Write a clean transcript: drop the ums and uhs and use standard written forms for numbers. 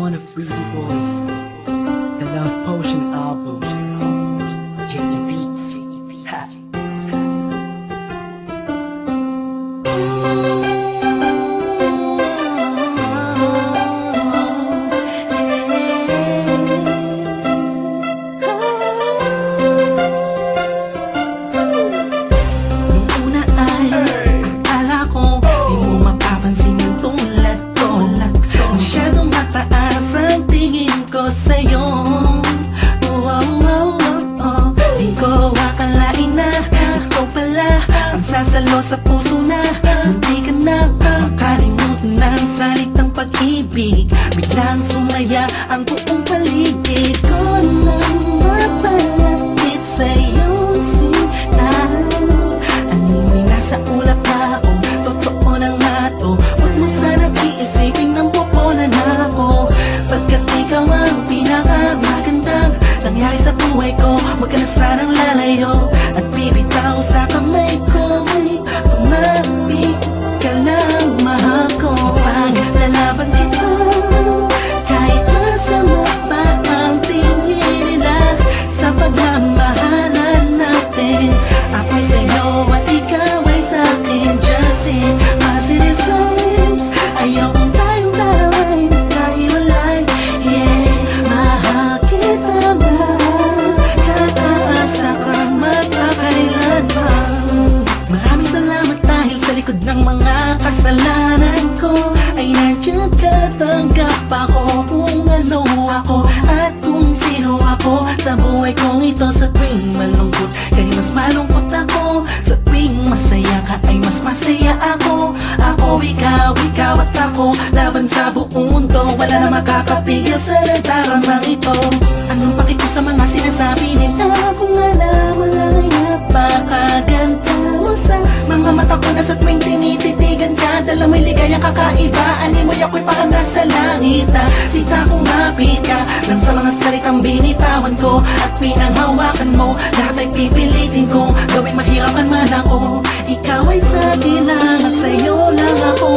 one of Freezy Boys, the Love Potion album, J.E. Beats. Ha. Nung una ay akala ko di mo mapapansin yung tulad ko. Masyadong mataas ang tingin ko sa'yo. Di ko akalain na ikaw pala ang sasalo sa puso na munti ka nang makalimutan ng salitang pag-ibig. Biglang sumaya ang buong paligid ko nang mapalapit sa'yo sinta. Animoy nasa ulap na ako, totoo lang na to. Huwag mo sanang iisipin nang pupunan ako, pagkat ikaw ang pinakamagandang nangyari sa buhay ko. Huwag ka na sanang lalayo at bibitaw sa kamay ko. May pumapit ka lang, mahal ko. Paglalaban kita kahit masama pa ang tingin nila sa pagmamahalan natin. Ako'y sa'yo at ikaw ay sa'kin. Just in positive vibes, ayokong tayong dalawa'y magkahiwalay. Yeah, mahal kita ba? Kataasa ka magkakailan pa. Maraming salamat dahil sa likod ng mga kasalanan ko ay nandiyan ka, tanggap ako kung ano ako at kung sino ako sa buhay kong ito. Sa tuwing malungkot kay mas malungkot ako, sa tuwing masaya ka ay mas masaya ako. Ako, ikaw at ako, laban sa buong mundo. Wala na makakapigil sa nagdaramang ito. Anong paki ko sa mga sinasabi nila kung alam mo lang ay napakaganda mo sa mga mata ko na sa tuwing tinititigan ka. Dala mo'y ligayang kakaiba, animoy ako'y parang nasa langit na sita kung mapit ka lang sa mga salitang binitawan ko at pinanghawakan mo. Lahat ay pipilitin kong gawing mahirapan man ako. Ikaw ay sa akin lang at sa'yo lang ako.